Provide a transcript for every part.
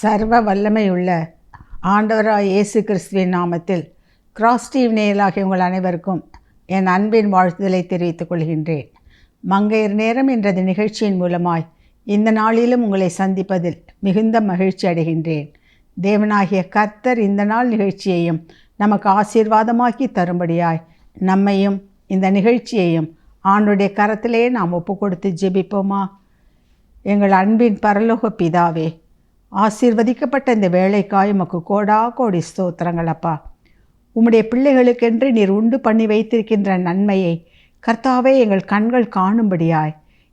சர்வ வல்லமையுள்ள ஆண்டவராய் இயேசு கிறிஸ்துவின் நாமத்தில் கிராஸ் டிவி நேயர்களாகிய உங்கள் அனைவருக்கும் என் அன்பின் வாழ்த்துதலை தெரிவித்துக் கொள்கின்றேன். மங்கையர் நேரம் என்ற நிகழ்ச்சியின் மூலமாய் இந்த நாளிலும் உங்களை சந்திப்பதில் மிகுந்த மகிழ்ச்சி அடைகின்றேன். தேவனாகிய கர்த்தர் இந்த நாள் நிகழ்ச்சியையும் நமக்கு ஆசீர்வாதமாக்கி தரும்படியாய் நம்மையும் இந்த நிகழ்ச்சியையும் ஆண்டுடைய கரத்திலே நாம் ஒப்பு கொடுத்து ஜெபிப்போமா? எங்கள் அன்பின் பரலோக பிதாவே, ஆசீர்வதிக்கப்பட்ட இந்த வேலைக்காய் உமக்கு கோடா கோடி ஸ்தோத்திரங்கள் அப்பா. உம்முடைய பிள்ளைகளுக்கென்று நீர் உண்டு பண்ணி வைத்திருக்கின்ற நன்மையை கர்த்தாவே எங்கள் கண்கள் காணும்படியாய்,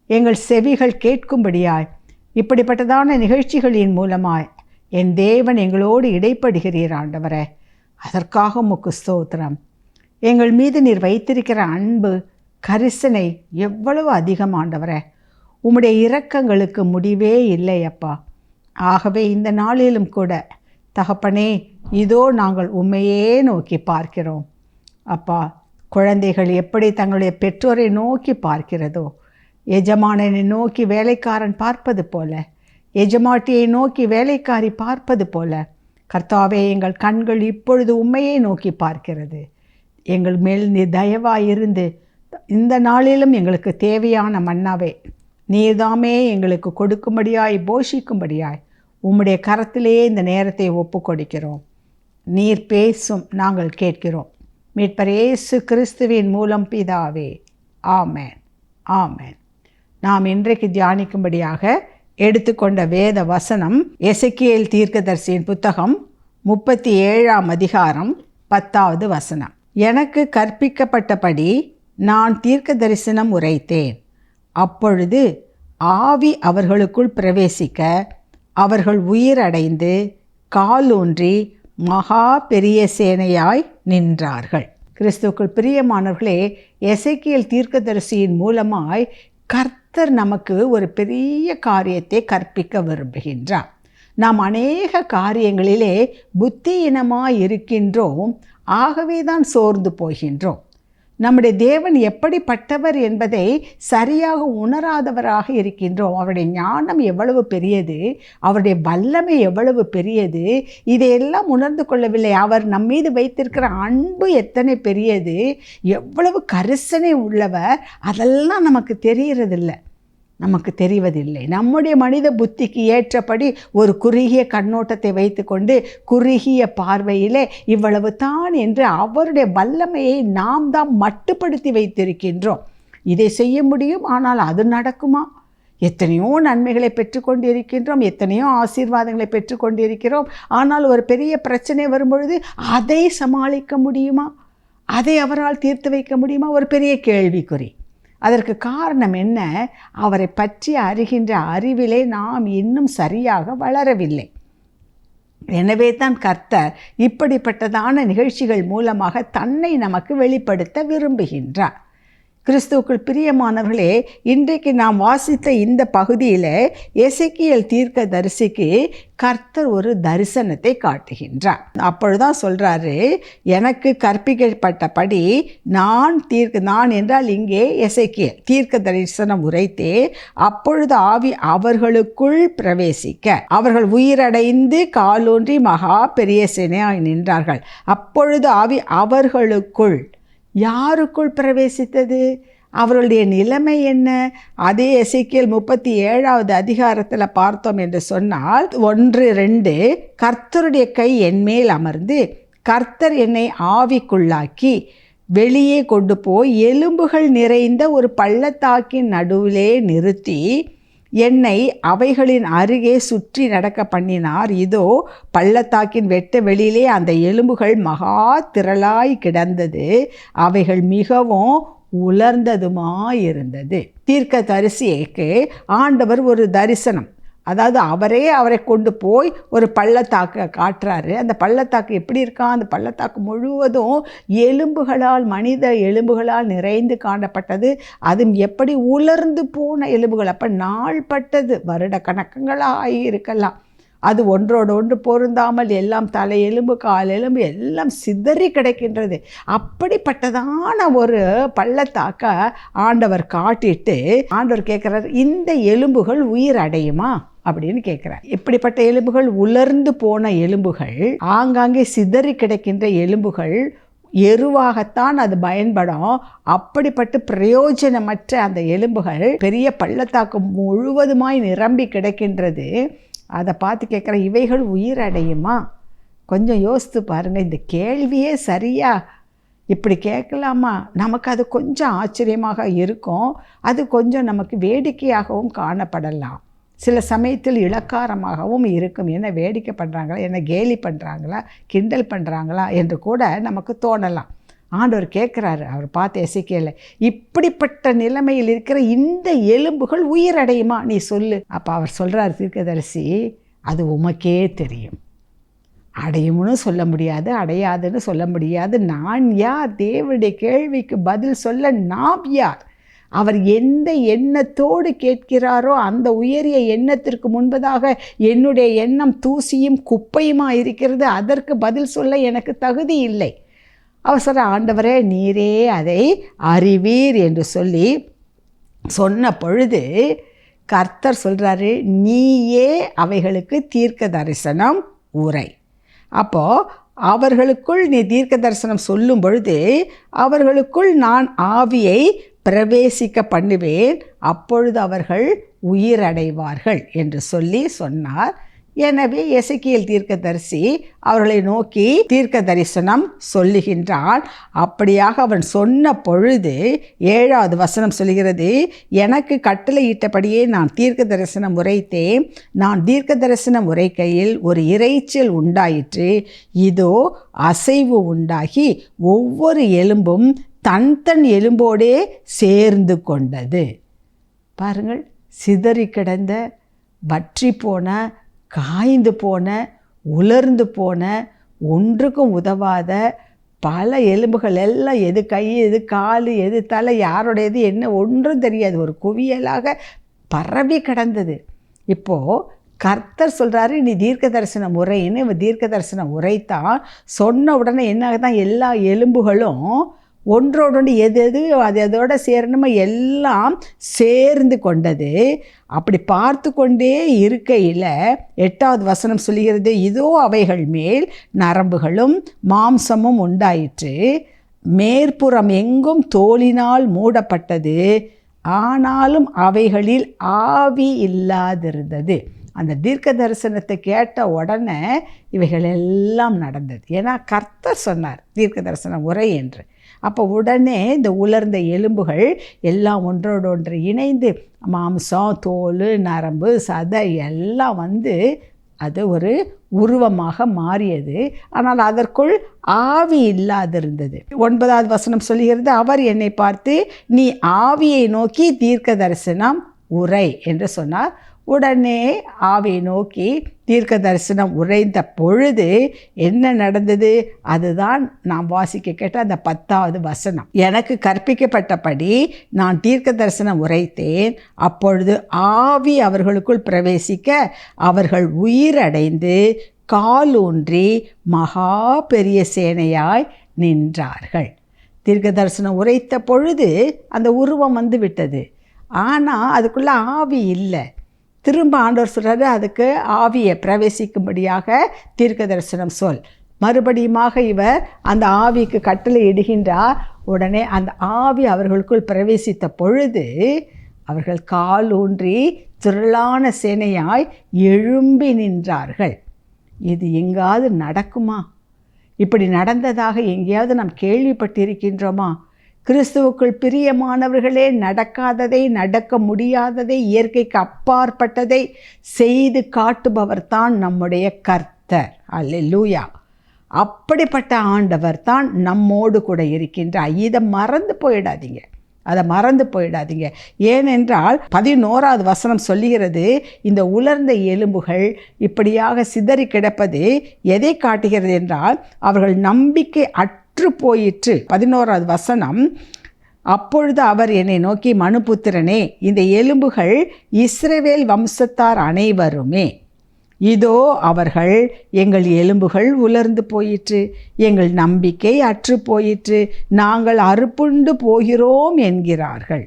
எங்கள் செவிகள் கேட்கும்படியாய், இப்படிப்பட்டதான நிகழ்ச்சிகளின் மூலமாய் என் தேவன் எங்களோடு இடைப்படுகிறீர் ஆண்டவரே. அதற்காக உமக்கு ஸ்தோத்திரம். எங்கள் மீது நீர் வைத்திருக்கிற அன்பு கரிசனை எவ்வளவு அதிகம் ஆண்டவரே. உம்முடைய இரக்கங்களுக்கு முடிவே இல்லை அப்பா. ஆகவே இந்த நாளிலும் கூட தகப்பனே, இதோ நாங்கள் உம்மையே நோக்கி பார்க்கிறோம் அப்பா. குழந்தைகள் எப்படி தங்களுடைய பெற்றோரை நோக்கி பார்க்கிறதோ, எஜமானனை நோக்கி வேலைக்காரன் பார்ப்பது போல, எஜமாட்டியை நோக்கி வேலைக்காரி பார்ப்பது போல, கர்த்தாவே எங்கள் கண்கள் இப்பொழுது உம்மையே நோக்கி பார்க்கிறது. எங்கள் மேல் நீ தயவாயிருந்து இந்த நாளிலும் எங்களுக்கு தேவையான மன்னாவை நீர்தாமே எங்களுக்கு கொடுக்கும்படியாய், போஷிக்கும்படியாய் உம்முடைய கரத்திலே இந்த நேரத்தை ஒப்பு கொடுக்கிறோம். நீர் பேசும், நாங்கள் கேட்கிறோம். மீட்பர் இயேசு கிறிஸ்துவின் மூலம் பிதாவே, ஆமென், ஆமென். நாம் இன்றைக்கு தியானிக்கும்படியாக எடுத்துக்கொண்ட வேத வசனம் எசேக்கியேல் தீர்க்கதரிசியின் புத்தகம் 37ஆம் அதிகாரம் 10வது வசனம். எனக்கு கற்பிக்கப்பட்டபடி நான் தீர்க்க தரிசனம் உரைத்தேன். அப்பொழுது ஆவி அவர்களுக்குள் பிரவேசிக்க அவர்கள் உயிரடைந்து காலூன்றி மகா பெரிய சேனையாய் நின்றார்கள். கிறிஸ்துவுக்குள் பிரியமானவர்களே, எசேக்கியேல் தீர்க்கதரிசியின் மூலமாய் கர்த்தர் நமக்கு ஒரு பெரிய காரியத்தை கற்பிக்க விரும்புகின்றார். நாம் அநேக காரியங்களிலே புத்தியினமாய் இருக்கின்றோம். ஆகவே தான் சோர்ந்து போகின்றோம். நம்முடைய தேவன் எப்படிப்பட்டவர் என்பதை சரியாக உணராதவராக இருக்கின்றோம். அவருடைய ஞானம் எவ்வளவு பெரியது, அவருடைய வல்லமை எவ்வளவு பெரியது, இதையெல்லாம் உணர்ந்து கொள்ளவில்லை. அவர் நம்மீது வைத்திருக்கிற அன்பு எத்தனை பெரியது, எவ்வளவு கரிசனை உள்ளவர், அதெல்லாம் நமக்கு தெரிகிறதில்லை, நமக்கு தெரிவதில்லை. நம்முடைய மனித புத்திக்கு ஏற்றபடி ஒரு குறுகிய கண்ணோட்டத்தை வைத்துக்கொண்டு குறுகிய பார்வையிலே இவ்வளவு தான் என்று அவருடைய வல்லமையை நாம் தான் மட்டுப்படுத்தி வைத்திருக்கின்றோம். இதை செய்ய முடியும், ஆனால் அது நடக்குமா? எத்தனையோ நன்மைகளை பெற்றுக்கொண்டிருக்கின்றோம், எத்தனையோ ஆசீர்வாதங்களை பெற்றுக்கொண்டிருக்கிறோம். ஆனால் ஒரு பெரிய பிரச்சனை வரும்பொழுது அதை சமாளிக்க முடியுமா? அதை அவரால் தீர்த்து வைக்க முடியுமா? ஒரு பெரிய கேள்விக்குறி. அதற்கு காரணம் என்ன? அவரை பற்றி அறிகின்ற அறிவிலே நாம் இன்னும் சரியாக வளரவில்லை. எனவே தான் கர்த்தர் இப்படிப்பட்டதான நிகழ்ச்சிகள் மூலமாக தன்னை நமக்கு வெளிப்படுத்த விரும்புகின்றார். கிறிஸ்துவுக்குள் பிரியமானவர்களே, இன்றைக்கு நாம் வாசித்த இந்த பகுதியில் எசேக்கியேல் தீர்க்கதரிசிக்கு கர்த்தர் ஒரு தரிசனத்தை காட்டுகின்றார். அப்பொழுதுதான் சொல்கிறாரு, எனக்கு கற்பிக்கப்பட்டபடி நான் என்றால் இங்கே எசேக்கியேல் தீர்க்க தரிசனம் உரைத்தே. அப்பொழுது ஆவி அவர்களுக்குள் பிரவேசிக்க அவர்கள் உயிரடைந்து காலூன்றி மகா பெரிய சேனையாய் நின்றார்கள். அப்பொழுது ஆவி அவர்களுக்குள், யாருக்குள் பிரவேசித்தது? அவர்களுடைய நிலைமை என்ன? அதே எசேக்கியேல் 37வது அதிகாரத்தில் பார்த்தோம் என்று சொன்னால் 1-2, கர்த்தருடைய கை என்மேல் அமர்ந்து கர்த்தர் என்னை ஆவிக்குள்ளாக்கி வெளியே கொண்டு போய் எலும்புகள் நிறைந்த ஒரு பள்ளத்தாக்கின் நடுவிலே நிறுத்தி என்னை அவைகளின் அருகே சுற்றி நடக்க பண்ணினார். இதோ பள்ளத்தாக்கின் வெட்ட வெளியிலே அந்த எலும்புகள் மகா திரளாய் கிடந்தது, அவைகள் மிகவும் உலர்ந்ததுமாயிருந்தது. தீர்க்கதரிசிக்கு ஆண்டவர் ஒரு தரிசனம், அதாவது அவரை கொண்டு போய் ஒரு பள்ளத்தாக்கை காட்டுறாரு. அந்த பள்ளத்தாக்கு எப்படி இருக்கா? அந்த பள்ளத்தாக்கு முழுவதும் எலும்புகளால், மனித எலும்புகளால் நிறைந்து காணப்பட்டது. அதுவும் எப்படி உலர்ந்து போன எலும்புகள். அப்போ நாள்பட்டது, வருட கணக்கங்களாக இருக்கலாம். அது ஒன்றோடு ஒன்று பொருந்தாமல் எல்லாம் தலையெலும்பு காலெலும்பு எல்லாம் சிதறி கிடக்கின்றது. அப்படிப்பட்டதான ஒரு பள்ளத்தாக்க ஆண்டவர் காட்டிட்டு ஆண்டவர் கேட்குறார், இந்த எலும்புகள் உயிர் அடையுமா அப்படின்னு கேட்குறார். இப்படிப்பட்ட எலும்புகள் உலர்ந்து போன எலும்புகள், ஆங்காங்கே சிதறி கிடக்கின்ற எலும்புகள், எருவாகத்தான் அது பயன்படும். அப்படிப்பட்ட பிரயோஜனமற்ற அந்த எலும்புகள் பெரிய பள்ளத்தாக்கு முழுவதுமாய் நிரம்பி கிடக்கின்றது. அதை பார்த்து கேட்குற, இவைகள் உயிர் அடையுமா? கொஞ்சம் யோசித்து பாருங்கள். இந்த கேள்வியே சரியா? இப்படி கேட்கலாமா? நமக்கு அது கொஞ்சம் ஆச்சரியமாக இருக்கும். அது கொஞ்சம் நமக்கு வேடிக்கையாகவும் காணப்படலாம். சில சமயத்தில் இளக்காரமாகவும் இருக்கும். என்ன வேடிக்கை பண்ணுறாங்களா, என்ன கேலி பண்ணுறாங்களா, கிண்டல் பண்ணுறாங்களா என்று கூட நமக்கு தோணலாம். ஆண்டவர் கேட்குறாரு, அவர் பார்த்து எசேக்கியேலை, இப்படிப்பட்ட நிலைமையில் இருக்கிற இந்த எலும்புகள் உயிரடையுமா, நீ சொல்லு. அப்போ அவர் சொல்கிறார், தீர்க்கதரிசி, அது உமக்கே தெரியும். அடையும்னு சொல்ல முடியாது, அடையாதுன்னு சொல்ல முடியாது. நான் யார்? தேவனுடைய கேள்விக்கு பதில் சொல்ல நாம் யார்? அவர் எந்த எண்ணத்தோடு கேட்கிறாரோ அந்த உயரிய எண்ணத்திற்கு முன்பதாக என்னுடைய எண்ணம் தூசியும் குப்பையுமா இருக்கிறது. அதற்கு பதில் சொல்ல எனக்கு தகுதி இல்லை. அவர் சொல்ற, ஆண்டவரே நீரே அதை அறிவீர் என்று சொல்லி சொன்ன பொழுது கர்த்தர் சொல்கிறாரு, நீயே அவைகளுக்கு தீர்க்க தரிசனம் உரை. அப்போது அவர்களுக்குள் நீ தீர்க்க தரிசனம் சொல்லும் பொழுது அவர்களுக்குள் நான் ஆவியை பிரவேசிக்க பண்ணுவேன், அப்பொழுது அவர்கள் உயிரடைவார்கள் என்று சொல்லி சொன்னார். எனவே எசேக்கியேல் தீர்க்கதரிசி அவர்களை நோக்கி தீர்க்க தரிசனம் சொல்லுகின்றான். அப்படியாக அவன் சொன்ன பொழுது 7வது வசனம் சொல்கிறது, எனக்கு கட்டளையிட்டபடியே நான் தீர்க்க தரிசனம் உரைத்தேன். நான் தீர்க்க தரிசனம் உரைக்கையில் ஒரு இரைச்சல் உண்டாயிற்று. இதோ அசைவு உண்டாகி ஒவ்வொரு எலும்பும் தன் தன் எலும்போடே சேர்ந்து கொண்டது. பாருங்கள், சிதறி கிடந்த, வற்றி போன, காய்ந்து போன, உலர்ந்து போன, ஒன்றுக்கும் உதவாத பல எலும்புகள் எல்லாம், எது கை, எது கால், எது தலை, யாருடையது என்ன ஒன்றும் தெரியாது, ஒரு குவியலாக பரவி கிடந்தது. இப்போது கர்த்தர் சொல்கிறாரு, நீ தீர்க்க தரிசனம் உரைன்னு. இவன் தீர்க்க தரிசனம் உரைத்தான். சொன்ன உடனே என்ன தான் எல்லா எலும்புகளும் ஒன்றோடொன்று எது எது அது அதோட சேரணுமோ எல்லாம் சேர்ந்து கொண்டது. அப்படி பார்த்து கொண்டே இருக்கையில் 8வது வசனம் சொல்கிறது, இதோ அவைகள் மேல் நரம்புகளும் மாம்சமும் உண்டாயிற்று. மேற்புறம் எங்கும் தோலினால் மூடப்பட்டது, ஆனாலும் அவைகளில் ஆவி இல்லாதிருந்தது. அந்த தீர்க்க தரிசனத்தை கேட்ட உடனே இவைகள் எல்லாம் நடந்தது. ஏன்னா கர்த்தர் சொன்னார் தீர்க்க தரிசனம் உரை என்று. அப்போ உடனே இந்த உலர்ந்த எலும்புகள் எல்லாம் ஒன்றோடொன்று இணைந்து மாம்சம், தோல், நரம்பு, சதை எல்லாம் வந்து அது ஒரு உருவமாக மாறியது. ஆனால் அதற்குள் ஆவி இல்லாதிருந்தது. 9வது வசனம் சொல்கிறது, அவர் என்னை பார்த்து, நீ ஆவியை நோக்கி தீர்க்க தரிசனம் உரை என்று சொன்னார். உடனே ஆவியை நோக்கி தீர்க்க தரிசனம் உரைந்த பொழுது என்ன நடந்தது? அதுதான் நாம் வாசிக்க கேட்ட அந்த 10வது வசனம். எனக்கு கற்பிக்கப்பட்டபடி நான் தீர்க்க தரிசனம் உரைத்தேன். அப்பொழுது ஆவி அவர்களுக்குள் பிரவேசிக்க அவர்கள் உயிரடைந்து காலூன்றி மகா பெரிய சேனையாய் நின்றார்கள். தீர்க்க தரிசனம் உரைத்த பொழுது அந்த உருவம் வந்து விட்டது. ஆனால் அதுக்குள்ளே ஆவி இல்லை. திரும்ப ஆண்டவர் சொல்கிறாரு, அதுக்கு ஆவியை பிரவேசிக்கும்படியாக தீர்க்க தரிசனம் சொல். மறுபடியுமாக இவர் அந்த ஆவிக்கு கட்டளை இடுகின்றார். உடனே அந்த ஆவி அவர்களுக்குள் பிரவேசித்த பொழுது அவர்கள் காலூன்றி திரளான சேனையாய் எழும்பி நின்றார்கள். இது எங்காவது நடக்குமா? இப்படி நடந்ததாக எங்கேயாவது நாம் கேள்விப்பட்டிருக்கின்றோமா? கிறிஸ்துவுக்குள் பிரியமானவர்களே, நடக்காததை, நடக்க முடியாததை, இயற்கைக்கு அப்பாற்பட்டதை செய்து காட்டுபவர் தான் நம்முடைய கர்த்தர். அல்லேலூயா! அப்படிப்பட்ட ஆண்டவர் தான் நம்மோடு கூட இருக்கின்றார். இதை மறந்து போயிடாதீங்க, அதை மறந்து போயிடாதீங்க. ஏனென்றால் 11வது வசனம் சொல்லுகிறது, இந்த உலர்ந்த எலும்புகள் இப்படியாக சிதறி கிடப்பது எதை காட்டுகிறது என்றால் அவர்கள் நம்பிக்கை அற்று போயிற்று. 11வது வசனம், அப்பொழுது அவர் என்னை நோக்கி, மனுபுத்திரனே, இந்த எலும்புகள் இஸ்ரவேல் வம்சத்தார் அனைவருமே. இதோ அவர்கள், எங்கள் எலும்புகள் உலர்ந்து போயிற்று, எங்கள் நம்பிக்கை அற்று போயிற்று, நாங்கள் அறுப்புண்டு போகிறோம் என்கிறார்கள்.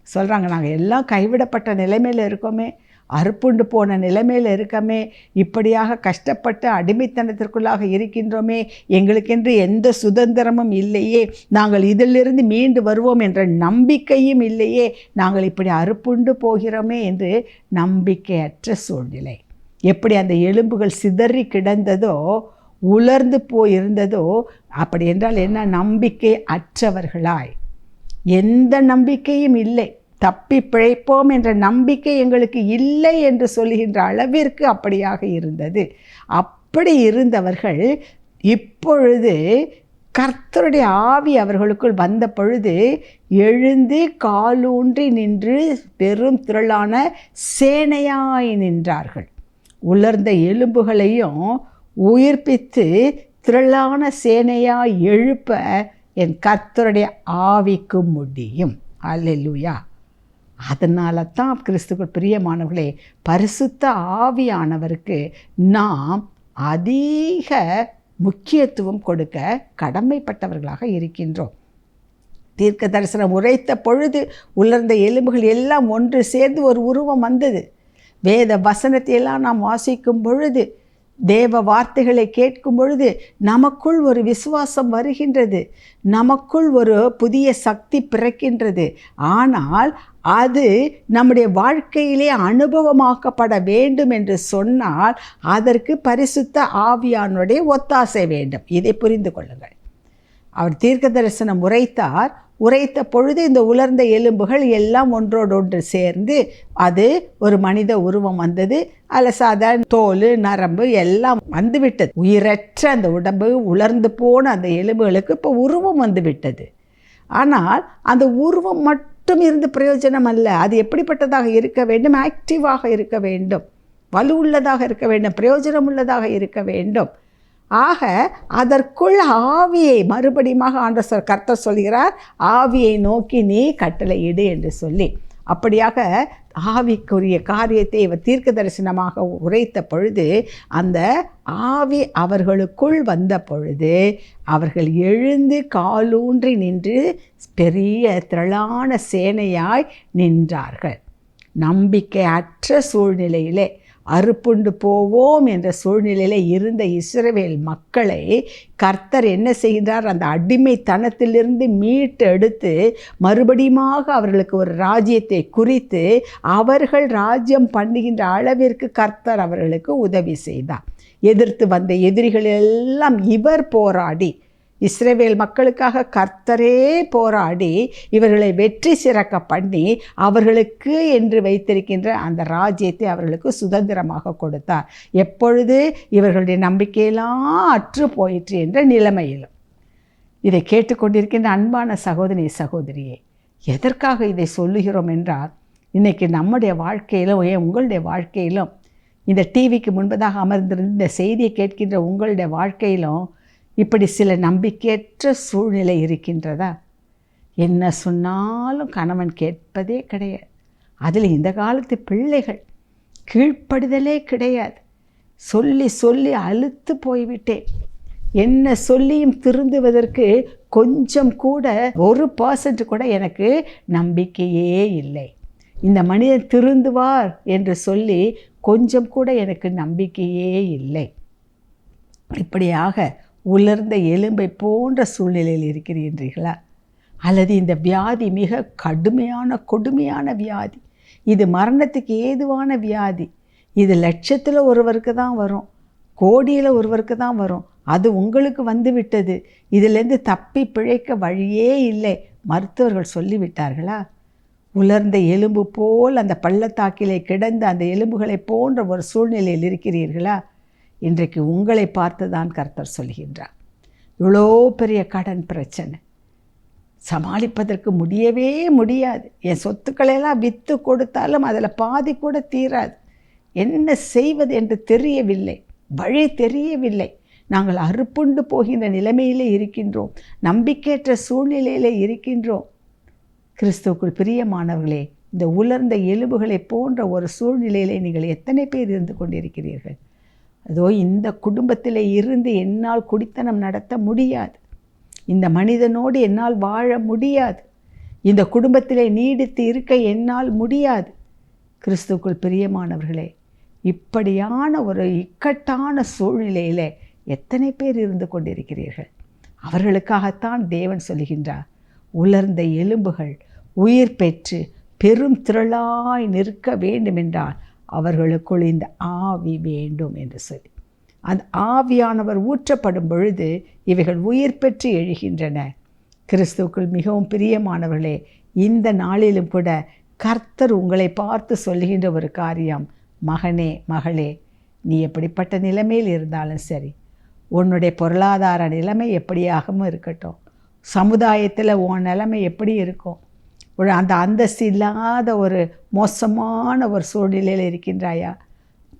சொல்கிறாங்க, நாங்கள் எல்லாம் கைவிடப்பட்ட நிலைமையில் இருக்கோமே, அறுப்புண்டு போன நிலைமையில் இருக்கமே, இப்படியாக கஷ்டப்பட்டு அடிமைத்தனத்திற்குள்ளாக இருக்கின்றோமே, எங்களுக்கென்று எந்த சுதந்திரமும் இல்லையே, நாங்கள் இதிலிருந்து மீண்டு வருவோம் என்ற நம்பிக்கையும் இல்லையே, நாங்கள் இப்படி அறுப்புண்டு போகிறோமே என்று நம்பிக்கையற்ற சூழ்நிலை. எப்படி அந்த எலும்புகள் சிதறி கிடந்ததோ, உலர்ந்து போயிருந்ததோ, அப்படி என்றால் என்ன? நம்பிக்கை அற்றவர்களாய், எந்த நம்பிக்கையும் இல்லை, தப்பி பிழைப்போம் என்ற நம்பிக்கை எங்களுக்கு இல்லை என்று சொல்கின்ற அளவிற்கு அப்படியாக இருந்தது. அப்படி இருந்தவர்கள் இப்பொழுது கர்த்தருடைய ஆவி அவர்களுக்குள் வந்த பொழுது எழுந்து காலூன்றி நின்று பெரும் திரளான சேனையாய் நின்றார்கள். உலர்ந்த எலும்புகளையும் உயிர்ப்பித்து திரளான சேனையாய் எழுப்ப என் கர்த்தருடைய ஆவிக்கு முடியும். அல்லேலூயா. அதனால தான் கிறிஸ்துவுக்குள் பிரியமானவர்களே, பரிசுத்த ஆவியானவருக்கு நாம் அதிக முக்கியத்துவம் கொடுக்க கடமைப்பட்டவர்களாக இருக்கின்றோம். தீர்க்க தரிசனம் உரைத்த பொழுது உலர்ந்த எலும்புகள் எல்லாம் ஒன்று சேர்ந்து ஒரு உருவம் வந்தது. வேத வசனத்தையெல்லாம் நாம் வாசிக்கும் பொழுது, தேவ வார்த்தைகளை கேட்கும் பொழுது நமக்குள் ஒரு விசுவாசம் வருகின்றது, நமக்குள் ஒரு புதிய சக்தி பிறக்கின்றது. ஆனால் அது நம்முடைய வாழ்க்கையிலே அனுபவமாக்கப்பட வேண்டும் என்று சொன்னால் அதற்கு பரிசுத்த ஆவியானுடைய ஒத்தாசை வேண்டும். இதை புரிந்து கொள்ளுங்கள். அவர் தீர்க்க தரிசனம் உரைத்த பொழுது இந்த உலர்ந்த எலும்புகள் எல்லாம் ஒன்றோடொன்று சேர்ந்து அது ஒரு மனித உருவம் வந்தது. அதில் சாதாரண தோல், நரம்பு எல்லாம் வந்துவிட்டது. உயிரற்ற அந்த உடம்பு, உலர்ந்து போன அந்த எலும்புகளுக்கு இப்போ உருவம் வந்து விட்டது. ஆனால் அந்த உருவம் மட்டும் இருந்து பிரயோஜனம் அல்ல. அது எப்படிப்பட்டதாக இருக்க வேண்டும்? ஆக்டிவாக இருக்க வேண்டும், வலுவுள்ளதாக இருக்க வேண்டும், பிரயோஜனம் உள்ளதாக இருக்க வேண்டும். ஆக அதற்குள் ஆவியை மறுபடியும் கர்த்தர் சொல்கிறார், ஆவியை நோக்கி நீ கட்டளையிடு என்று சொல்லி, அப்படியாக ஆவிக்குரிய காரியத்தை இவர் தீர்க்க தரிசனமாக உரைத்த பொழுது அந்த ஆவி அவர்களுக்குள் வந்த பொழுது அவர்கள் எழுந்து காலூன்றி நின்று பெரிய திரளான சேனையாய் நின்றார்கள். நம்பிக்கை அற்ற சூழ்நிலையிலே, அறுப்புண்டு போவோம் என்ற சூழ்நிலையில் இருந்த இஸ்ரவேல் மக்களை கர்த்தர் என்ன செய்கிறார்? அந்த அடிமைத்தனத்திலிருந்து மீட்டு எடுத்து மறுபடியுமாக அவர்களுக்கு ஒரு ராஜ்யத்தை குறித்து அவர்கள் ராஜ்யம் பண்ணுகின்ற அளவிற்கு கர்த்தர் அவர்களுக்கு உதவி செய்தார். எதிர்த்து வந்த எதிரிகள் எல்லாம் இவர் போராடி, இஸ்ரவேல் மக்களுக்காக கர்த்தரே போராடி இவர்களை வெற்றி சிறக்க பண்ணி அவர்களுக்கு என்று வைத்திருக்கின்ற அந்த ராஜ்யத்தை அவர்களுக்கு சுதந்திரமாக கொடுத்தார். எப்பொழுது? இவர்களுடைய நம்பிக்கையெல்லாம் அற்று போயிற்று என்ற நிலைமையிலும். இதை கேட்டுக்கொண்டிருக்கின்ற அன்பான சகோதரி சகோதரியே, எதற்காக இதை சொல்லுகிறோம் என்றால், இன்றைக்கி நம்முடைய வாழ்க்கையிலும் உங்களுடைய வாழ்க்கையிலும், இந்த டிவிக்கு முன்பதாக அமர்ந்திருந்த இந்த செய்தியை கேட்கின்ற உங்களுடைய வாழ்க்கையிலும் இப்படி சில நம்பிக்கையற்ற சூழ்நிலை இருக்கின்றதா? என்ன சொன்னாலும் கணவன் கேட்பதே கிடையாது. அதில் இந்த காலத்து பிள்ளைகள் கீழ்ப்படுதலே கிடையாது. சொல்லி சொல்லி அலுத்து போய்விட்டேன். என்ன சொல்லியும் திருந்துவதற்கு கொஞ்சம் கூட 1% கூட எனக்கு நம்பிக்கையே இல்லை. இந்த மனிதன் திருந்துவார் என்று சொல்லி கொஞ்சம் கூட எனக்கு நம்பிக்கையே இல்லை. இப்படியாக உலர்ந்த எலும்பை போன்ற சூழ்நிலையில் இருக்கிறீர்களா? அல்லது இந்த வியாதி மிக கடுமையான கொடுமையான வியாதி, இது மரணத்துக்கு ஏதுவான வியாதி, இது லட்சத்தில் ஒருவருக்கு தான் வரும், கோடியில் ஒருவருக்கு தான் வரும், அது உங்களுக்கு வந்து விட்டது, இதிலேருந்து தப்பி பிழைக்க வழியே இல்லை, மருத்துவர்கள் சொல்லிவிட்டார்களா? உலர்ந்த எலும்பு போல் அந்த பள்ளத்தாக்கிலே கிடந்த அந்த எலும்புகளை போன்ற ஒரு சூழ்நிலையில் இருக்கிறீர்களா? இன்றைக்கு உங்களை பார்த்து தான் கர்த்தர் சொல்கின்றார். இவ்வளோ பெரிய கடன் பிரச்சனை, சமாளிப்பதற்கு முடியவே முடியாது. என் சொத்துக்களெல்லாம் விற்று கொடுத்தாலும் அதில் பாதி கூட தீராது. என்ன செய்வது என்று தெரியவில்லை, வழி தெரியவில்லை. நாங்கள் அறுப்புண்டு போகின்ற நிலைமையிலே இருக்கின்றோம், நம்பிக்கையற்ற சூழ்நிலையிலே இருக்கின்றோம். கிறிஸ்துவுக்குள் பிரியமானவர்களே, இந்த உலர்ந்த எலும்புகளை போன்ற ஒரு சூழ்நிலையிலே நீங்கள் எத்தனை பேர் இருந்து கொண்டிருக்கிறீர்கள்? அதோ இந்த குடும்பத்தில் இருந்து என்னால் குடித்தனம் நடத்த முடியாது, இந்த மனிதனோடு என்னால் வாழ முடியாது, இந்த குடும்பத்தில் நீடித்து இருக்க என்னால் முடியாது. கிறிஸ்துவுக்குள் பிரியமானவர்களே, இப்படியான ஒரு இக்கட்டான சூழ்நிலையில் எத்தனை பேர் இருந்து கொண்டிருக்கிறீர்கள்? அவர்களுக்காகத்தான் தேவன் சொல்கின்றார், உலர்ந்த எலும்புகள் உயிர் பெற்று பெரும் திரளாய் நிற்க வேண்டுமென்றால் அவர்களுக்குள் இந்த ஆவி வேண்டும் என்று சொல்லி, அந்த ஆவியானவர் ஊற்றப்படும் பொழுது இவைகள் உயிர் பெற்று எழுகின்றன. கிறிஸ்துவுக்குள் மிகவும் பிரியமானவர்களே, இந்த நாளிலும் கூட கர்த்தர் உங்களை பார்த்து சொல்கின்ற ஒரு காரியம், மகனே மகளே, நீ எப்படிப்பட்ட நிலைமையில் இருந்தாலும் சரி, உன்னுடைய பொருளாதார நிலைமை எப்படியாகவும் இருக்கட்டும், சமுதாயத்தில் உன் நிலைமை எப்படி இருக்கும், அந்த அந்தஸ்து இல்லாத ஒரு மோசமான ஒரு சூழ்நிலையில் இருக்கின்றாயா?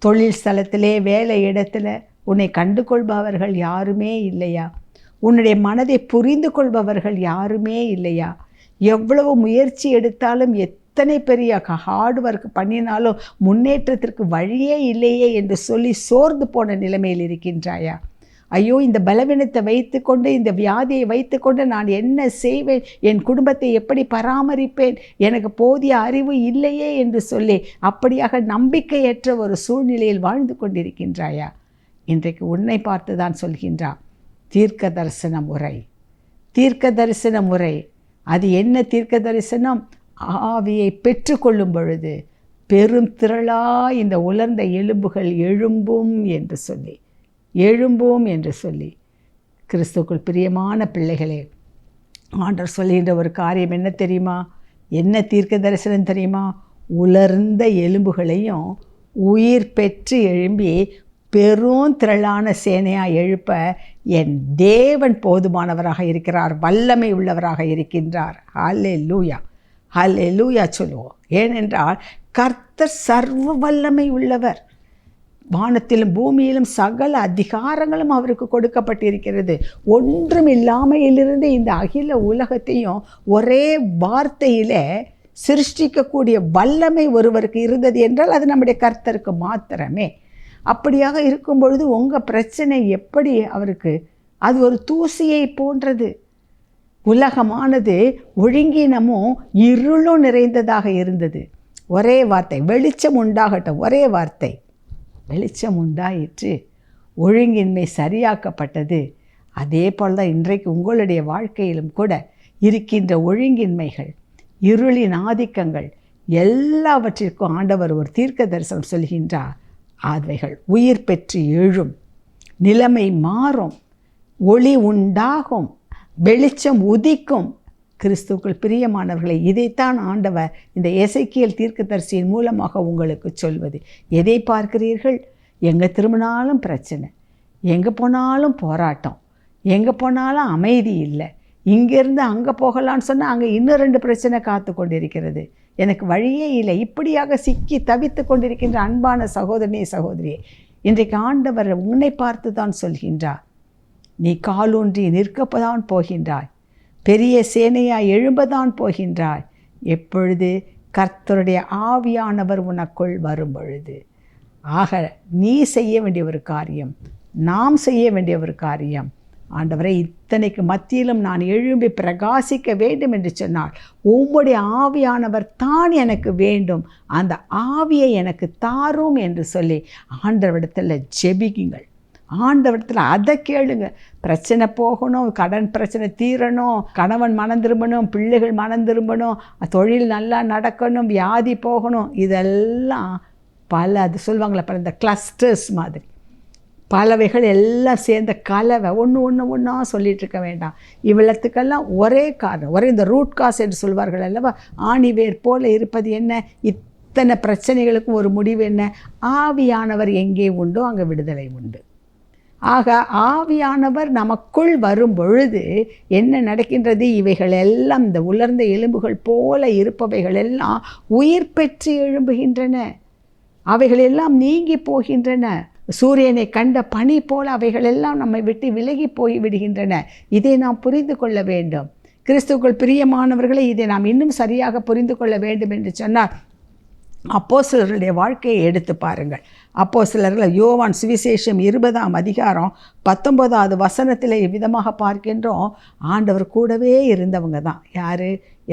தொழில் ஸ்தலத்திலே, வேலை இடத்துல உன்னை கண்டு கொள்பவர்கள் யாருமே இல்லையா? உன்னுடைய மனதை புரிந்து கொள்பவர்கள் யாருமே இல்லையா? எவ்வளவு முயற்சி எடுத்தாலும், எத்தனை பெரிய ஹார்ட் ஒர்க் பண்ணினாலும் முன்னேற்றத்திற்கு வழியே இல்லையே என்று சொல்லி சோர்ந்து போன நிலைமையில் இருக்கின்றாயா? ஐயோ, இந்த பலவீனத்தை வைத்துக்கொண்டு, இந்த வியாதியை வைத்துக்கொண்டு நான் என்ன செய்வேன், என் குடும்பத்தை எப்படி பராமரிப்பேன், எனக்கு போதிய அறிவு இல்லையே என்று சொல்லி அப்படியாக நம்பிக்கையற்ற ஒரு சூழ்நிலையில் வாழ்ந்து கொண்டிருக்கின்றாயா? இன்றைக்கு உன்னை பார்த்து தான் சொல்கின்றான், தீர்க்க தரிசன முறை. தீர்க்க தரிசன முறை அது என்ன? தீர்க்க தரிசனம், ஆவியை பெற்றுக்கொள்ளும் பொழுது பெரும் திரளாய் இந்த உலர்ந்த எலும்புகள் எழும்பும் என்று சொல்லி, எழும்பும் என்று சொல்லி. கிறிஸ்துவுக்குள் பிரியமான பிள்ளைகளே, ஆண்டவர் சொல்கின்ற ஒரு காரியம் என்ன தெரியுமா? என்ன தீர்க்க தரிசனம் தெரியுமா? உலர்ந்த எலும்புகளையும் உயிர் பெற்று எழும்பி பெரும் திரளான சேனையாக எழுப்ப என் தேவன் போதுமானவராக இருக்கிறார், வல்லமை உள்ளவராக இருக்கின்றார். ஹல்லேலூயா, ஹல்லேலூயா சொல்லுவோம். ஏனென்றால் கர்த்தர் சர்வ வல்லமை உள்ளவர். வானத்திலும் பூமியிலும் சகல அதிகாரங்களும் அவருக்கு கொடுக்கப்பட்டிருக்கிறது. ஒன்றும் இல்லாமையிலிருந்து இந்த அகில உலகத்தையும் ஒரே வார்த்தையில் சிருஷ்டிக்கக்கூடிய வல்லமை ஒருவருக்கு இருந்தது என்றால் அது நம்முடைய கர்த்தருக்கு மாத்திரமே. அப்படியாக இருக்கும் பொழுது உங்கள் பிரச்சனை எப்படி அவருக்கு? அது ஒரு தூசியை போன்றது. உலகமானது ஒழுங்கினமும் இருளும் நிறைந்ததாக இருந்தது. ஒரே வார்த்தை, வெளிச்சம் உண்டாகட்டும், ஒரே வார்த்தை, வெளிச்சம் உண்டாயிற்று, ஒழுங்கின்மை சரியாக்கப்பட்டது. அதே போல் தான் இன்றைக்கு உங்களுடைய வாழ்க்கையிலும் கூட இருக்கின்ற ஒழுங்கின்மைகள், இருளின் ஆதிக்கங்கள் எல்லாவற்றிற்கும் ஆண்டவர் ஒரு தீர்க்க தரிசனம் சொல்கின்றார். அவைகள் உயிர் பெற்று எழும், நிலைமை மாறும், ஒளி உண்டாகும், வெளிச்சம் உதிக்கும். கிறிஸ்துவுக்குள் பிரியமானவர்களை, இதைத்தான் ஆண்டவர் இந்த எசேக்கியேல் தீர்க்கதரிசியின் மூலமாக உங்களுக்கு சொல்வது. எதை பார்க்கிறீர்கள்? எங்கே திரும்பினாலும் பிரச்சனை, எங்கே போனாலும் போராட்டம், எங்கே போனாலும் அமைதி இல்லை. இங்கேருந்து அங்கே போகலான்னு சொன்னால் அங்கே இன்னும் 2 பிரச்சனை காத்து கொண்டிருக்கிறது. எனக்கு வழியே இல்லை. இப்படியாக சிக்கி தவித்து கொண்டிருக்கின்ற அன்பான சகோதரனே, சகோதரியே, இன்றைக்கு ஆண்டவர் உன்னை பார்த்து தான் சொல்கின்றார், நீ காலூன்றி நிற்கப்பதான் போகின்றாய், பெரிய சேனையாய் எழும்பதான் போகின்றாய். எப்பொழுது? கர்த்தருடைய ஆவியானவர் உனக்குள் வரும் பொழுது. ஆக நீ செய்ய வேண்டிய ஒரு காரியம், நாம் செய்ய வேண்டிய ஒரு காரியம், ஆண்டவரை இத்தனைக்கு மத்தியிலும் நான் எழும்பி பிரகாசிக்க வேண்டும் என்று சொன்னார். உம்முடைய ஆவியானவர் தான் எனக்கு வேண்டும், அந்த ஆவியை எனக்கு தாரும் என்று சொல்லி ஆண்டவரிடத்தில் ஜெபிக்குங்கள். ஆண்டவரிடத்தில் அதை கேளுங்க. பிரச்சனை போகணும், கடன் பிரச்சனை தீரணும், கணவன் மனம் திரும்பணும், பிள்ளைகள் மனம் திரும்பணும், தொழில் நல்லா நடக்கணும், வியாதி போகணும், இதெல்லாம் அது சொல்லுவாங்களே இந்த கிளஸ்டர்ஸ் மாதிரி பலவைகள் எல்லாம் சேர்ந்த கலவை. ஒன்றா சொல்லிகிட்டு இருக்க வேண்டாம். இவ்வளத்துக்கெல்லாம் ஒரே காரணம், ஒரே இந்த ரூட் காஸ் என்று சொல்வார்கள் அல்லவா, ஆணிவேர் போல இருப்பது என்ன? இத்தனை பிரச்சனைகளுக்கும் ஒரு முடிவு என்ன? ஆவியானவர் எங்கே உண்டோ அங்கே விடுதலை உண்டு. ஆக ஆவியானவர் நமக்குள் வரும் பொழுது என்ன நடக்கின்றது? இவைகள் எல்லாம் இந்த உலர்ந்த எலும்புகள் போல இருப்பவைகள் எல்லாம் உயிர் பெற்று எழும்புகின்றன. அவைகள் எல்லாம் நீங்கி போகின்றன. சூரியனை கண்ட பனி போல அவைகள் எல்லாம் நம்மை விட்டு விலகி போய் விடுகின்றன. இதை நாம் புரிந்து கொள்ள வேண்டும். கிறிஸ்துவுக்குள் பிரியமானவர்களை, இதை நாம் இன்னும் சரியாக புரிந்து கொள்ள வேண்டும் என்று சொன்னால் அப்போஸ்தலர்களுடைய வாழ்க்கையை எடுத்து பாருங்கள். அப்போஸ்தலர்கள் யோவான் சுவிசேஷம் 20ஆம் அதிகாரம் 19வது வசனத்தில் இவ்விதமாக பார்க்கின்றோம். ஆண்டவர் கூடவே இருந்தவங்க தான் யார்?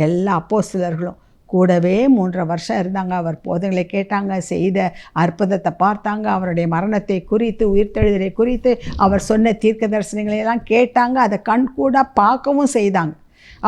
எல்லா அப்போஸ்தலர்களும் கூடவே 3.5 வருஷம் இருந்தாங்க. அவர் போதனைகளை கேட்டாங்க, செய்த அற்புதத்தை பார்த்தாங்க, அவருடைய மரணத்தை குறித்து, உயிர்த்தெழுதலை குறித்து அவர் சொன்ன தீர்க்க தரிசனங்களை எல்லாம் கேட்டாங்க. அதை கண்கூட பார்க்கவும் செய்தாங்க.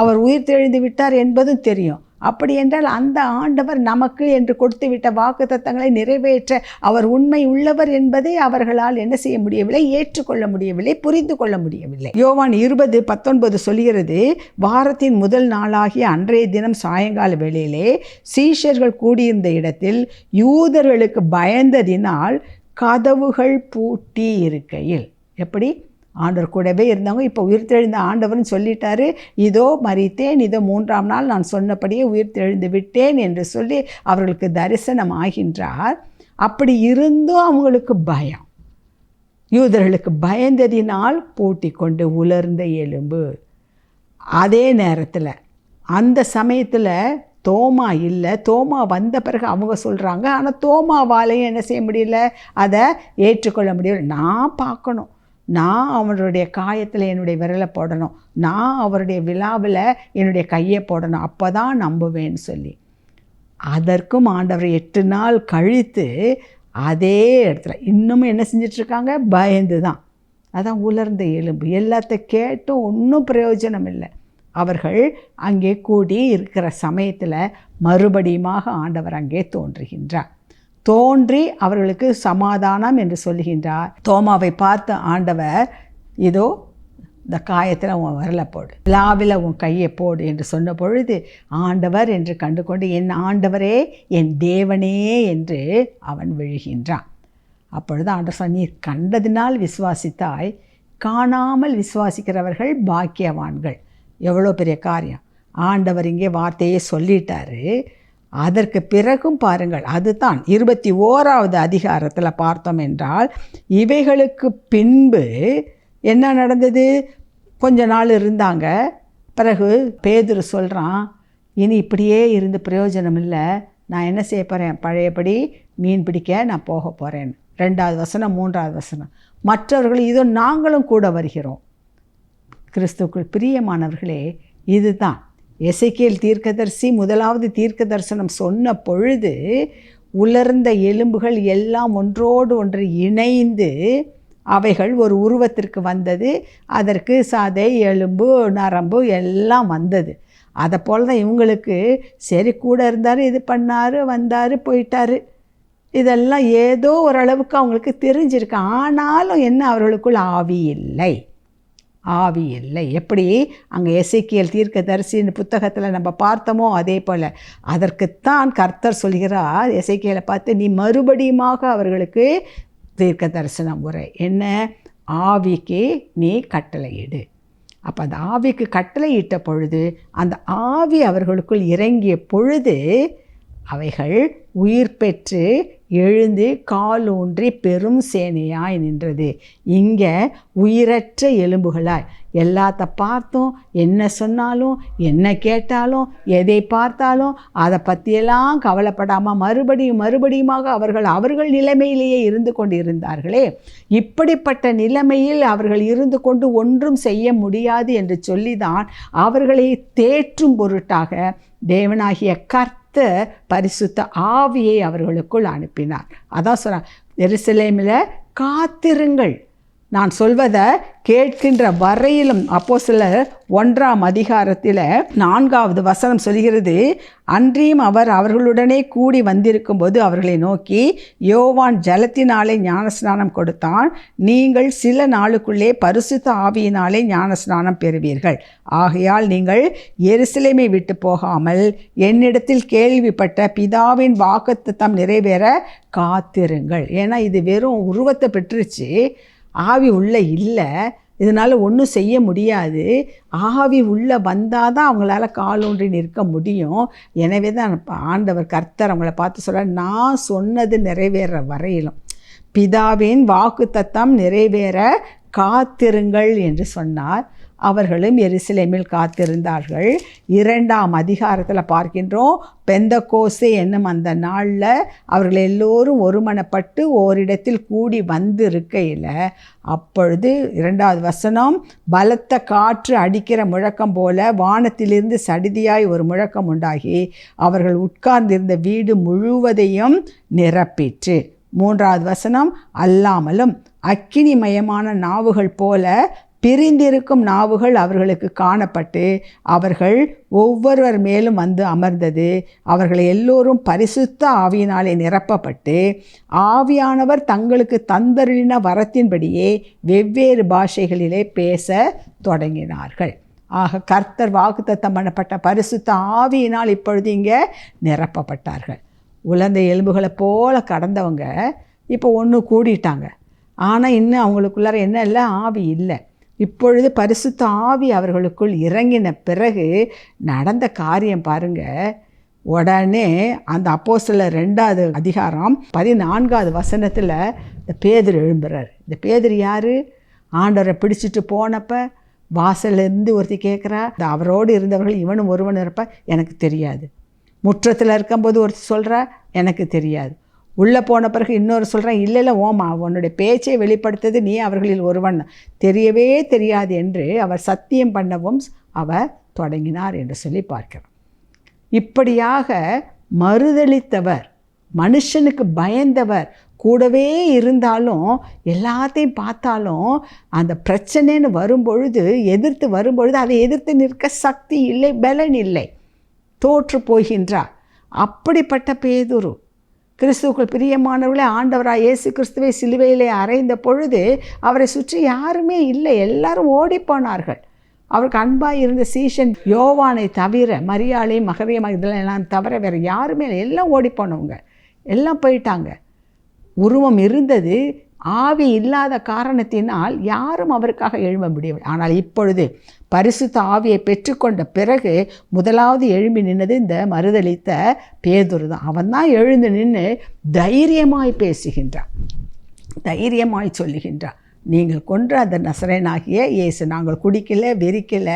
அவர் உயிர்த்தெழுந்து விட்டார் என்பதும் தெரியும். அப்படி என்றால் அந்த ஆண்டவர் நமக்கு என்று கொடுத்து விட்ட வாக்குத்தத்தங்களை நிறைவேற்ற அவர் உண்மை உள்ளவர் என்பதை அவர்களால் என்ன செய்ய முடியவில்லை, ஏற்றுக்கொள்ள முடியவில்லை, புரிந்து கொள்ள முடியவில்லை. யோவான் 20:19 சொல்கிறது, வாரத்தின் முதல் நாளாகிய அன்றைய தினம் சாயங்கால வேளையிலே சீஷர்கள் கூடியிருந்த இடத்தில் யூதர்களுக்கு பயந்ததினால் கதவுகள் பூட்டி இருக்கையில். எப்படி? ஆண்டவர் கூடவே இருந்தவங்க இப்போ உயிர்த்தெழுந்த ஆண்டவர்னு சொல்லிட்டாரு. இதோ மரித்தேன், இதோ 3ஆம் நாள் நான் சொன்னபடியே உயிர்த்தெழுந்து விட்டேன் என்று சொல்லி அவர்களுக்கு தரிசனம் ஆகின்றார். அப்படி இருந்தும் அவங்களுக்கு பயம். யூதர்களுக்கு பயந்ததினால் பூட்டி கொண்டு உலர்ந்த எலும்பு. அதே நேரத்தில் அந்த சமயத்தில் தோமா இல்லை. தோமா வந்த பிறகு அவங்க சொல்கிறாங்க. ஆனால் தோமாவாலையும் என்ன செய்ய முடியல, அதை ஏற்றுக்கொள்ள முடியல. நான் பார்க்கணும், நான் அவருடைய காயத்தில் என்னுடைய விரலை போடணும், நான் அவருடைய விழாவில் என்னுடைய கையை போடணும், அப்போ தான் நம்புவேன்னு சொல்லி. அதற்கும் ஆண்டவர் 8 நாள் கழித்து அதே இடத்துல இன்னமும் என்ன செஞ்சிட்ருக்காங்க, பயந்து தான். அதான் உலர்ந்த எலும்பு. எல்லாத்த கேட்டும் ஒன்றும் பிரயோஜனம் இல்லை. அவர்கள் அங்கே கூடி இருக்கிற சமயத்தில் மறுபடியுமாக ஆண்டவர் அங்கே தோன்றுகின்றார். தோன்றி அவர்களுக்கு சமாதானம் என்று சொல்லுகின்றார். தோமாவை பார்த்த ஆண்டவர், இதோ இந்த காயத்தில் உன் விரலை போடு, விழாவில் உன் கையை போடு என்று சொன்ன பொழுது ஆண்டவர் என்று கண்டுகொண்டு, என் ஆண்டவரே, என் தேவனே என்று அவன் விழுகின்றான். அப்பொழுது ஆண்டவர் சொன்ன, நீர் கண்டதினால் விசுவாசித்தாய், காணாமல் விசுவாசிக்கிறவர்கள் பாக்கியவான்கள். எவ்வளோ பெரிய காரியம்! ஆண்டவர் இங்கே வார்த்தையே சொல்லிட்டாரு. அதற்கு பிறகும் பாருங்கள், அதுதான் 21வது அதிகாரத்தில் பார்த்தோம் என்றால், இவைகளுக்கு பின்பு என்ன நடந்தது? கொஞ்ச நாள் இருந்தாங்க. பிறகு பேதுரு சொல்கிறான், இனி இப்படியே இருந்து பிரயோஜனம் இல்லை, நான் என்ன செய்ய போகிறேன், பழையபடி மீன் பிடிக்க நான் போக போகிறேன். 2வது வசனம் 3வது வசனம், மற்றவர்கள் இதோ நாங்களும் கூட வருகிறோம். கிறிஸ்துவுக்குள் பிரியமானவர்களே, இதுதான் எசேக்கியேல் தீர்க்கதரிசி 1வது தீர்க்க தரிசனம் சொன்ன பொழுது உலர்ந்த எலும்புகள் எல்லாம் ஒன்றோடு ஒன்று இணைந்து அவைகள் ஒரு உருவத்திற்கு வந்தது. அதற்கு சதை, எலும்பு, நரம்பு எல்லாம் வந்தது. அதை போல் தான் இவங்களுக்கு சரி கூட இருந்தார், இது பண்ணார், வந்தார், போயிட்டார். இதெல்லாம் ஏதோ ஓரளவுக்கு அவங்களுக்கு தெரிஞ்சிருக்கு. ஆனாலும் என்ன, அவர்களுக்குள் ஆவி இல்லை. ஆவி இல்லை. எப்படி அங்கே எசேக்கியேல் தீர்க்கதரிசியின் புத்தகத்தில் நம்ம பார்த்தோமோ அதே போல் அதற்குத்தான் கர்த்தர் சொல்கிறார் எசேக்கியேலை பார்த்து, நீ மறுபடியுமாக அவர்களுக்கு தீர்க்க தரிசனம் உரை என்ன, ஆவிக்கு நீ கட்டளையிடு. அப்போ அந்த ஆவிக்கு கட்டளையிட்ட பொழுது, அந்த ஆவி அவர்களுக்குள் இறங்கிய பொழுது அவைகள் உயிர் பெற்று எழுந்து காலூன்றி பெரும் சேனையாய் நின்றது. இங்கே உயிரற்ற எலும்புகளாய் எல்லாத்த பார்த்தும், என்ன சொன்னாலும், என்ன கேட்டாலும், எதை பார்த்தாலும் அதை பற்றியெல்லாம் கவலைப்படாமல் மறுபடியுமாக அவர்கள் நிலைமையிலேயே இருந்து கொண்டு இருந்தார்களே. இப்படிப்பட்ட நிலைமையில் அவர்கள் இருந்து கொண்டு ஒன்றும் செய்ய முடியாது என்று சொல்லிதான் அவர்களை தேற்றும் பொருட்டாக தேவனாகிய கர்த்தர் பரிசுத்த ஆவியை அவர்களுக்குள் அனுப்பினார். அதான் சொல்கிறார், எருசலேமில் காத்திருங்கள், நான் சொல்வதை கேட்கின்ற வரையிலும். அப்போஸ்தலர் 1ஆம் அதிகாரத்தில் 4வது வசனம் சொல்கிறது, அன்றியும் அவர் அவர்களுடனே கூடி வந்திருக்கும்போது அவர்களை நோக்கி, யோவான் ஜலத்தினாலே ஞானஸ்நானம் கொடுத்தான், நீங்கள் சில நாளுக்குள்ளே பரிசுத்த ஆவியினாலே ஞானஸ்நானம் பெறுவீர்கள். ஆகையால் நீங்கள் எருசலேமை விட்டு போகாமல் என்னிடத்தில் கேள்விப்பட்ட பிதாவின் வாக்குத்தத்தம் நிறைவேற காத்திருங்கள். ஏன்னா இது வெறும் உருவத்தை பெற்றுச்சு, ஆவி உள்ளே இல்லை. இதனால் ஒன்றும் செய்ய முடியாது. ஆவி உள்ளே வந்தால் தான் அவங்களால காலூன்றி நிற்க முடியும். எனவே தான் ஆண்டவர் கர்த்தர் அவங்கள பார்த்து சொல்கிறார், நான் சொன்னது நிறைவேற வரையிலும் பிதாவின் வாக்குத்தத்தம் நிறைவேற காத்திருங்கள் என்று சொன்னார். அவர்களும் எருசலேமில் காத்திருந்தார்கள். 2ஆம் அதிகாரத்தில் பார்க்கின்றோம், பெந்தகோஸ்தே என்னும் அந்த நாளில் அவர்கள் எல்லோரும் ஒருமனப்பட்டு ஓரிடத்தில் கூடி வந்து இருக்கையில், அப்பொழுது 2வது வசனம், பலத்த காற்று அடிக்கிற முழக்கம் போல வானத்திலிருந்து சடிதியாய் ஒரு முழக்கம் உண்டாகி அவர்கள் உட்கார்ந்திருந்த வீடு முழுவதையும் நிரப்பிற்று. 3வது வசனம், அல்லாமலும் அக்கினிமயமான நாவுகள் போல பிரிந்திருக்கும் நாவுகள் அவர்களுக்கு காணப்பட்டு அவர்கள் ஒவ்வொருவர் மேலும் வந்து அமர்ந்தது. அவர்கள் எல்லோரும் பரிசுத்த ஆவியினாலே நிரப்பப்பட்டு ஆவியானவர் தங்களுக்கு தந்தருளின வரத்தின்படியே வெவ்வேறு பாஷைகளிலே பேச தொடங்கினார்கள். ஆக கர்த்தர் வாக்குத்தத்தம் பண்ணப்பட்ட பரிசுத்த ஆவியினால் இப்பொழுது இங்கே நிரப்பப்பட்டார்கள். உலர்ந்த எலும்புகளை போல கடந்தவங்க இப்போ ஒன்று கூடிட்டாங்க. ஆனால் இன்னும் அவங்களுக்குள்ளார என்ன இல்லை, ஆவி இல்லை. இப்பொழுது பரிசுத்த ஆவி அவர்களுக்குள் இறங்கின பிறகு நடந்த காரியம் பாருங்கள். உடனே அந்த அப்போஸ்தலர் 2வது அதிகாரம் 14வது வசனத்தில் இந்த பேதுரு எழும்புறார். இந்த பேதுரு யார்? ஆண்டவரை பிடிச்சிட்டு போனப்போ வாசல்லேருந்து ஒருத்தி கேட்குறா, அவரோடு இருந்தவர்கள் இவனும் ஒருவன் இருப்ப எனக்கு தெரியாது. முற்றத்தில் இருக்கும்போது ஒருத்தி சொல்கிறா, எனக்கு தெரியாது. உள்ளே போன பிறகு இன்னொரு சொல்கிறேன், இல்லை ஓமா உன்னுடைய பேச்சை வெளிப்படுத்தது நீ அவர்களில் ஒருவன், தெரியவே தெரியாது என்று அவர் சத்தியம் பண்ணவும் அவர் தொடங்கினார் என்று சொல்லி பார்க்கிறோம். இப்படியாக மறுதளித்தவர், மனுஷனுக்கு பயந்தவர், கூடவே இருந்தாலும் எல்லாத்தையும் பார்த்தாலும் அந்த பிரச்சனைன்னு வரும்பொழுது, எதிர்த்து வரும்பொழுது அதை எதிர்த்து நிற்க சக்தி இல்லை, பலன் இல்லை, தோற்று போகின்றார். அப்படிப்பட்ட பேதுரு, கிறிஸ்துவுக்குள் பிரியமானவர்களே, ஆண்டவராக இயேசு கிறிஸ்துவை சிலுவையிலே அறைந்த பொழுது அவரை சுற்றி யாருமே இல்லை, எல்லாரும் ஓடிப்போனார்கள். அவருக்கு அன்பாக இருந்த சீஷன் யோவானை தவிர, மரியாளை மகரியம் இதெல்லாம் தவிர வேறு யாருமே இல்லை, எல்லாம் ஓடிப்போனவங்க, எல்லாம் போயிட்டாங்க. உருவம் இருந்தது, ஆவி இல்லாத காரணத்தினால் யாரும் அவருக்காக எழும்ப முடியவில்லை. ஆனால் இப்பொழுது பரிசுத்த ஆவியை பெற்றுக்கொண்ட பிறகு முதலாவது எழும்பி நின்னது இந்த மறுதளித்த பேதுரு தான். அவன் தான் எழுந்து நின்று தைரியமாய் பேசுகின்றான், தைரியமாய் சொல்லுகின்றான், நீங்கள் கொன்ற அந்த நசரேயனாகிய இயேசு நாங்கள் குடிக்கல, வெறிக்கல,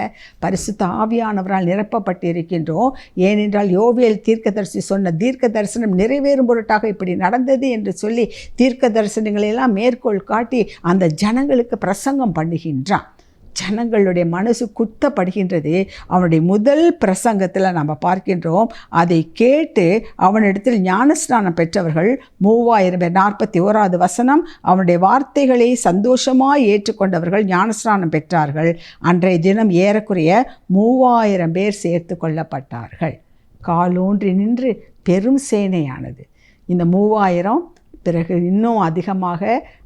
பரிசுத்த ஆவியானவரால் நிரப்பப்பட்டு இருக்கின்றோம். ஏனென்றால் யோவேல் தீர்க்கதரிசி சொன்ன தீர்க்க தரிசனம் நிறைவேறும் பொருட்டாக இப்படி நடந்தது என்று சொல்லி தீர்க்க தரிசனங்களெல்லாம் மேற்கோள் காட்டி அந்த ஜனங்களுக்கு பிரசங்கம் பண்ணுகின்றான். ஜனங்களுடைய மனசு குத்தப்படுகின்றது. அவனுடைய முதல் பிரசங்கத்தில் நம்ம பார்க்கின்றோம், அதை கேட்டு அவனிடத்தில் ஞானஸ்நானம் பெற்றவர்கள் 3000 பேர். 41வது வசனம், அவனுடைய வார்த்தைகளை சந்தோஷமாய் ஏற்றுக்கொண்டவர்கள் ஞானஸ்நானம் பெற்றார்கள். அன்றைய தினம் ஏறக்குறைய 3000 பேர் சேர்த்து கொள்ளப்பட்டார்கள். காலூன்றி நின்று பெரும் சேனையானது. இந்த 3000 பிறகு இன்னும் அதிகமாக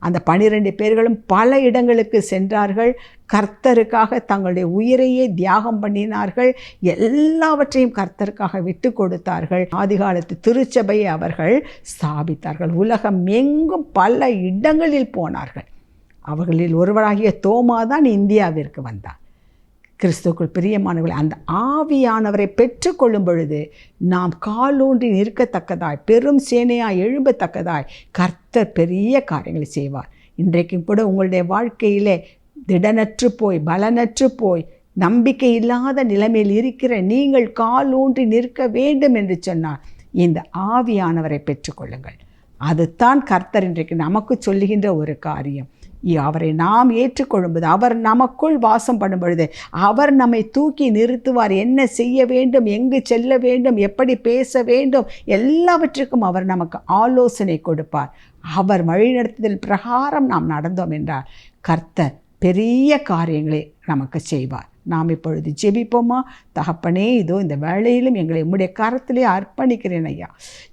அந்த 12 பேர்களும் பல இடங்களுக்கு சென்றார்கள். கர்த்தருக்காக தங்களுடைய உயிரையே தியாகம் பண்ணினார்கள். எல்லாவற்றையும் கர்த்தருக்காக விட்டு கொடுத்தார்கள். ஆதிகாலத்து திருச்சபையை அவர்கள் ஸ்தாபித்தார்கள். உலகம் எங்கும் பல இடங்களில் போனார்கள். அவர்களில் ஒருவராகிய தோமா தான் இந்தியாவிற்கு வந்தார். கிறிஸ்துவுக்குள் பிரியமானவர்களே, அந்த ஆவியானவரை பெற்றுக்கொள்ளும் பொழுது நாம் காலூன்றி நிற்கத்தக்கதாய், பெரும் சேனையாய் எழும்பத்தக்கதாய் கர்த்தர் பெரிய காரியங்களை செய்வார். இன்றைக்கும் கூட உங்களுடைய வாழ்க்கையிலே திடனற்று போய், பலனற்று போய், நம்பிக்கை இல்லாத நிலைமையில் இருக்கிற நீங்கள் காலூன்றி நிற்க வேண்டும் என்று சொன்னார், இந்த ஆவியானவரை பெற்றுக்கொள்ளுங்கள். அதுதான் கர்த்தர் இன்றைக்கு நமக்கு சொல்லுகின்ற ஒரு காரியம். அவரை நாம் ஏற்றுக்கொள்ளும்போது, அவர் நமக்குள் வாசம் பண்ணும் பொழுது அவர் நம்மை தூக்கி நிறுத்துவார். என்ன செய்ய வேண்டும், எங்கு செல்ல வேண்டும், எப்படி பேச வேண்டும், எல்லாவற்றுக்கும் அவர் நமக்கு ஆலோசனை கொடுப்பார். அவர் வழிநடத்துதல் பிரகாரம் நாம் நடந்தோம் என்றால் கர்த்தர் பெரிய காரியங்களை நமக்கு செய்வார். நாம் இப்பொழுது ஜெபிப்போமா? தகப்பனே, இதோ இந்த வேளையிலும் எங்களை உம்முடைய கரத்திலே அர்ப்பணிக்கிறேன் ஐயா.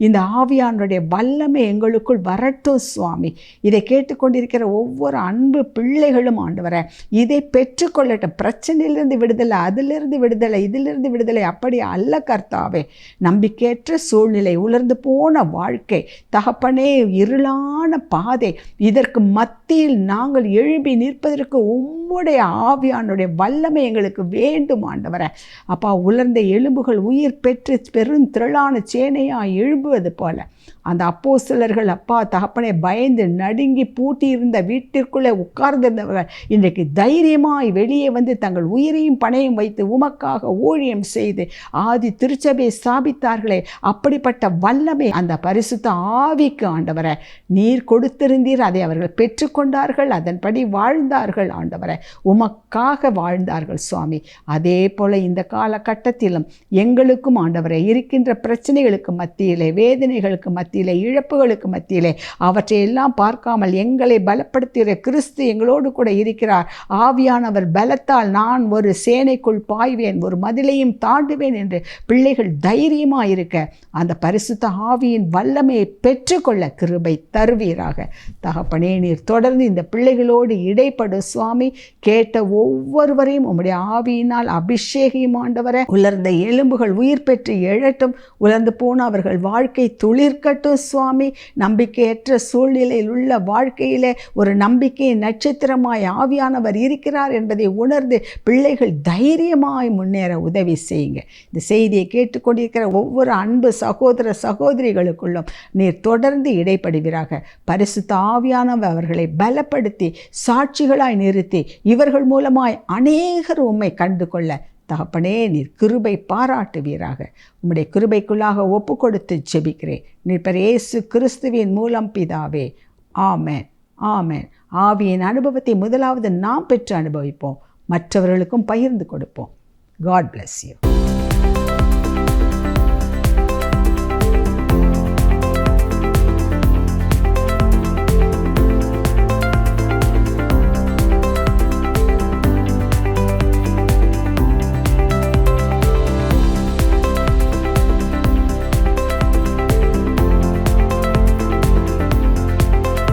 இந்த ஆவியானுடைய வல்லமை எங்களுக்குள் வரட்டும் சுவாமி. இதை கேட்டுக்கொண்டிருக்கிற ஒவ்வொரு அன்பு பிள்ளைகளும் ஆண்டவரே இதை பெற்றுக்கொள்ளட்டும். பிரச்சனையிலிருந்து விடுதலை, அதிலிருந்து விடுதலை, இதிலிருந்து விடுதலை. அப்படி அல்ல கர்த்தாவே, நம்பிக்கையற்ற சூழ்நிலை, உலர்ந்து போன வாழ்க்கை தகப்பனே, இருளான பாதை, இதற்கு மத்தியில் நாங்கள் எழும்பி நிற்பதற்கு உம்முடைய ஆவியானுடைய வல்லமை எங்களுக்கு வேண்டும் ஆண்டவரே. அப்பா, உலர்ந்த எலும்புகள் உயிர் பெற்று பெருந்திரளான சேனையாக எழும்புவது போல அந்த அப்போஸ்தலர்கள் அப்பா தகப்பனே பயந்து நடுங்கி பூட்டி இருந்த வீட்டிற்குள்ளே உட்கார்ந்திருந்தவர்கள் இன்றைக்கு தைரியமாய் வெளியே வந்து தங்கள் உயிரையும் பணையும் வைத்து உமக்காக ஊழியம் செய்து ஆதி திருச்சபையை ஸ்தாபித்தார்களே, அப்படிப்பட்ட வல்லமை அந்த பரிசுத்த ஆவிக்கு ஆண்டவரை நீர் கொடுத்திருந்தீர். அதை அவர்கள் பெற்றுக்கொண்டார்கள், அதன்படி வாழ்ந்தார்கள் ஆண்டவரை, உமக்காக வாழ்ந்தார்கள் சுவாமி. அதே போல இந்த காலகட்டத்திலும் எங்களுக்கும் ஆண்டவரை இருக்கின்ற பிரச்சனைகளுக்கு மத்தியிலே, வேதனைகளுக்கு மத்தியிலே, இழப்புகளுக்கு மத்தியிலே அவற்றையெல்லாம் பார்க்காமல் எங்களை பலப்படுத்துகிற கிறிஸ்து எங்களோடு கூட இருக்கிறார். ஆவியானவர் பலத்தால் நான் ஒரு சேனைக்குள் பாய்வேன், ஒரு மதிலையும் தாண்டுவேன் என்று பிள்ளைகள் தைரியமாக இருக்க அந்த பரிசுத்த ஆவியின் வல்லமையை பெற்றுக்கொள்ள கிருபை தருவீராக. தகப்பனே, நீர் தொடர்ந்து இந்த பிள்ளைகளோடு இடைப்படும் சுவாமி. கேட்ட ஒவ்வொருவரையும் உம்முடைய ஆவியினால் அபிஷேகம் ஆண்டவரே. உலர்ந்த எலும்புகள் உயிர் பெற்று எழட்டும், உலர்ந்து போன அவர்கள் வாழ்க்கை துளிர்க்கட்டும் சுவாமி. நம்பிக்கையற்ற சூழ்நிலையில் உள்ள வாழ்க்கையிலே ஒரு நம்பிக்கையின் நட்சத்திரமாய் ஆவியானவர் இருக்கிறார் என்பதை உணர்ந்து பிள்ளைகள் தைரியமாய் முன்னேற உதவி செய்யுங்க. இந்த செய்தியை கேட்டுக்கொண்டிருக்கிற ஒவ்வொரு அன்பு சகோதர சகோதரிகளுக்குள்ளும் நீர் தொடர்ந்து இடைப்படுவீராக. பரிசுத்த ஆவியானவர் அவர்களை பலப்படுத்தி சாட்சிகளாய் நிறுத்தி இவர்கள் மூலமாய் அநேகர் உம்மை கண்டு கொள்ள தகப்பனே நீர் கிருபை பாராட்டுவீராக. உம்முடைய கிருபைக்குள்ளாக ஒப்பு கொடுத்து ஜெபிக்கிறேன் நீர் இயேசு கிறிஸ்துவின் மூலம் பிதாவே. ஆமென், ஆமென். ஆவியின் அனுபவத்தை முதலாவது நாம் பெற்று அனுபவிப்போம், மற்றவர்களுக்கும் பகிர்ந்து கொடுப்போம். God bless you.